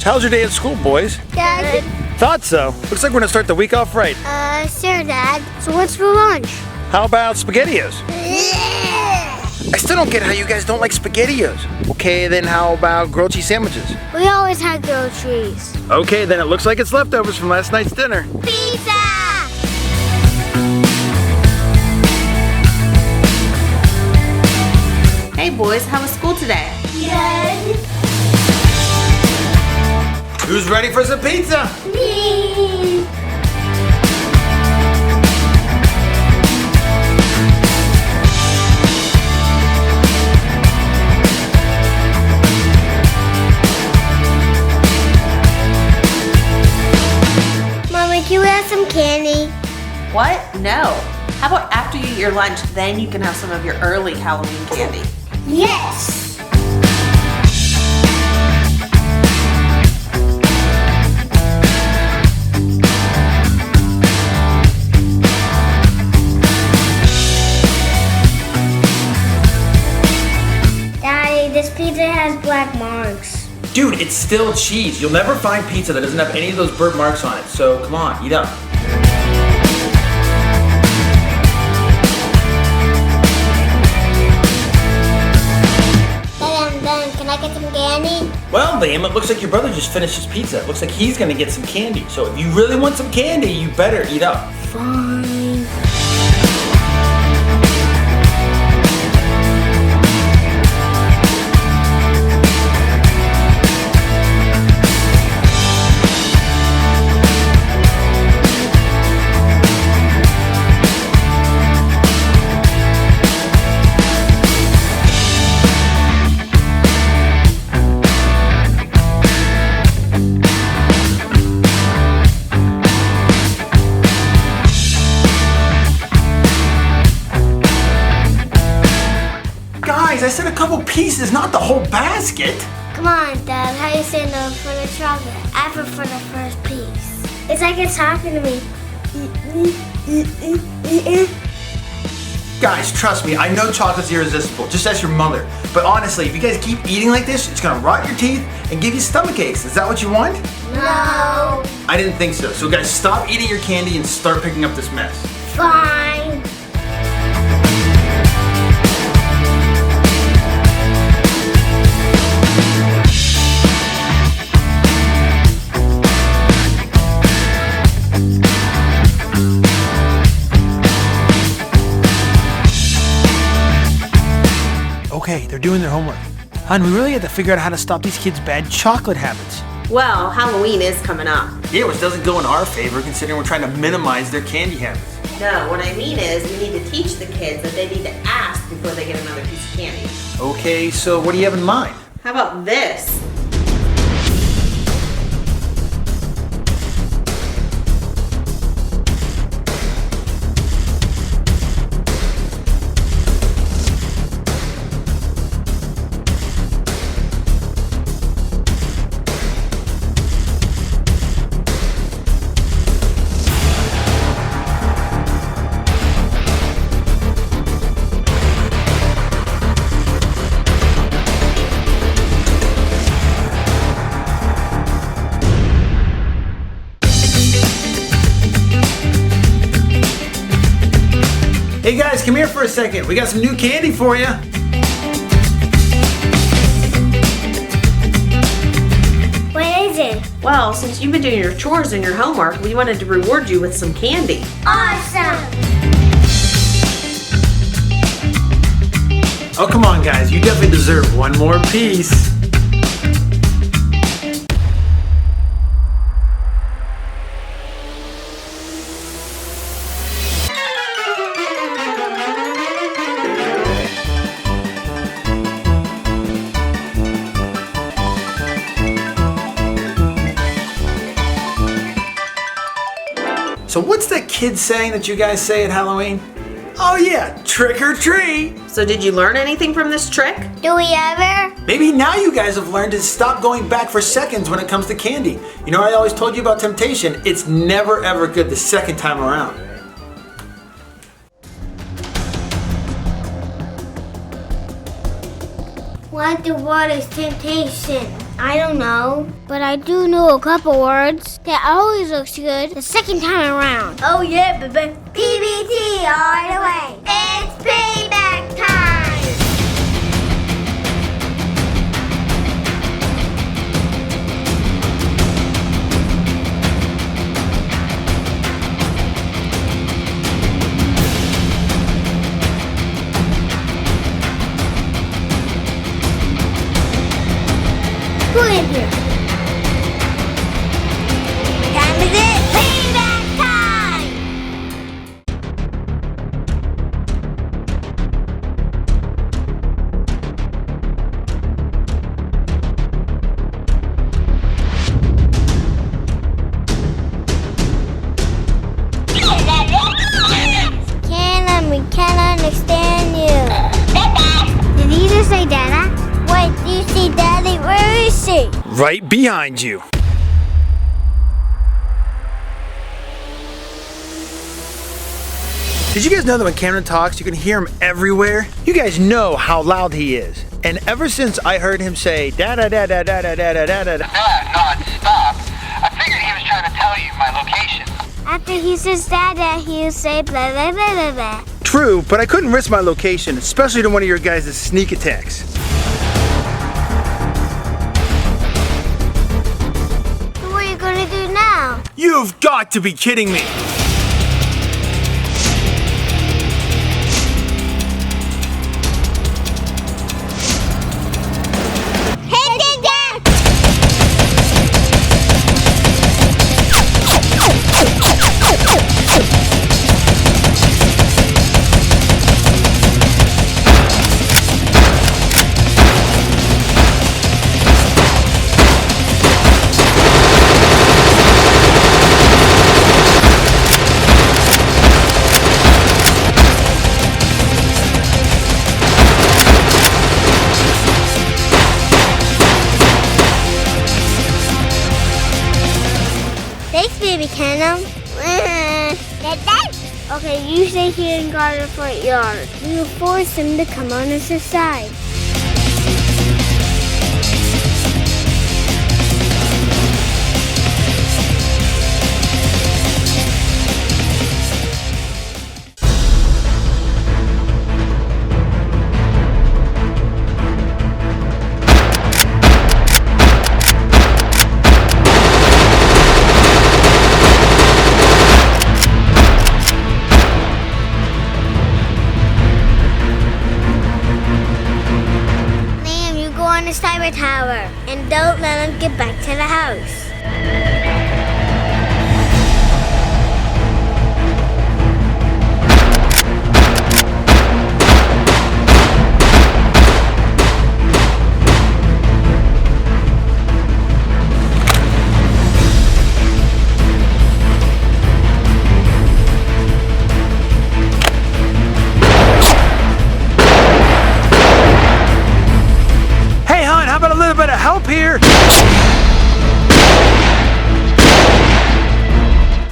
How's your day at school, boys? Dad. Thought so. Looks like we're gonna start the week off right. Sure, Dad. So what's for lunch? How about SpaghettiOs? I still don't get how you guys don't like SpaghettiOs. Okay, then how about grilled cheese sandwiches? We always have grilled cheese. Okay, then it looks like it's leftovers from last night's dinner. Pizza! Hey boys, how was school today? Good. Who's ready for some pizza? Me. Mommy, can we have some candy? What? No. How about after you eat your lunch, then you can have some of your early Halloween candy? Yes. Daddy, this pizza has black marks. Dude, it's still cheese. You'll never find pizza that doesn't have any of those burnt marks on it. So come on, eat up. Can I get some candy? Well, Liam, it looks like your brother just finished his pizza. It looks like he's gonna get some candy. So if you really want some candy, you better eat up. Fine. Guys, I said a couple pieces, not the whole basket. Come on, Dad. How you say no for the chocolate? I prefer the first piece. It's like it's talking to me. Guys, trust me, I know chocolate's irresistible, just as your mother. But honestly, if you guys keep eating like this, it's gonna rot your teeth and give you stomach aches. Is that what you want? No. I didn't think so. So guys, stop eating your candy and start picking up this mess. Fine. Okay, they're doing their homework. Hon, we really have to figure out how to stop these kids' bad chocolate habits. Well, Halloween is coming up. Yeah, which doesn't go in our favor considering we're trying to minimize their candy habits. No, what I mean is we need to teach the kids that they need to ask before they get another piece of candy. Okay, so what do you have in mind? How about this? Hey guys, come here for a second. We got some new candy for you. What is it? Well, since you've been doing your chores and your homework, we wanted to reward you with some candy. Awesome. Oh, come on guys, you definitely deserve one more piece. So what's that kid saying that you guys say at Halloween? Oh yeah, trick or treat. So did you learn anything from this trick? Do we ever? Maybe now you guys have learned to stop going back for seconds when it comes to candy. You know, I always told you about temptation. It's never ever good the second time around. What the word is temptation? I don't know, but I do know a couple words. That always looks good the second time around. Oh yeah, baby. PBT all the way. It's payback time. Who in here? Time is it? Payback time! Can't understand you. Did he just say Dada? Wait, do you see Daddy? Where is he? Right behind you. Did you guys know that when Camden talks, you can hear him everywhere? You guys know how loud he is. And ever since I heard him say da-da da-da da-da da-da da-da non-stop, I figured he was trying to tell you my location. After he says Dada, he'll say blah blah blah blah blah. True, but I couldn't risk my location, especially to one of your guys' sneak attacks. So what are you gonna do now? You've got to be kidding me! Hit it down! Thanks, baby Cannon. Okay, you stay here and guard the front yard. We will force him to come on us side. The cyber tower and don't let him get back to the house. Help here!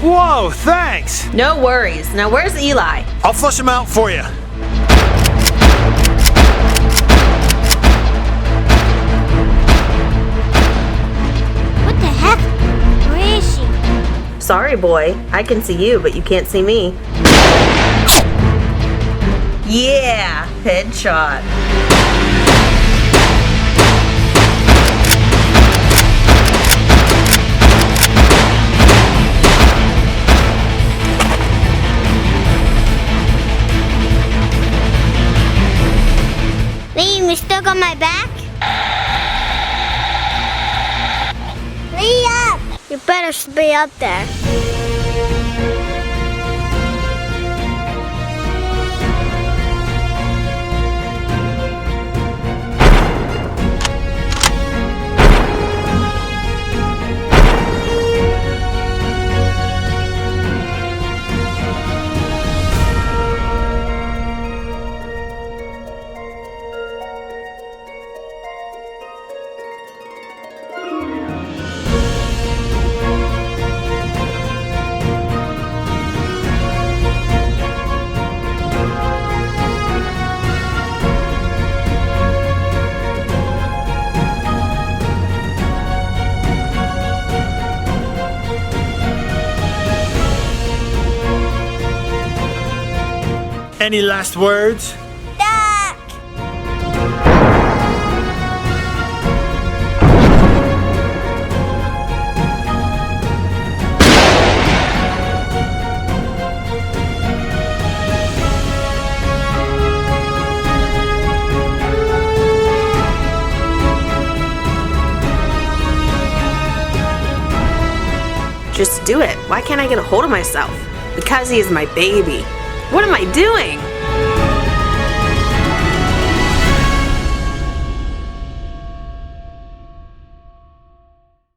Whoa, thanks! No worries. Now where's Eli? I'll flush him out for you. What the heck? Where is she? Sorry, boy. I can see you, but you can't see me. Yeah, headshot. Liam, you still got my back? Liam! You better be up there. Any last words? Duck! Just do it. Why can't I get a hold of myself? Because he is my baby. What am I doing?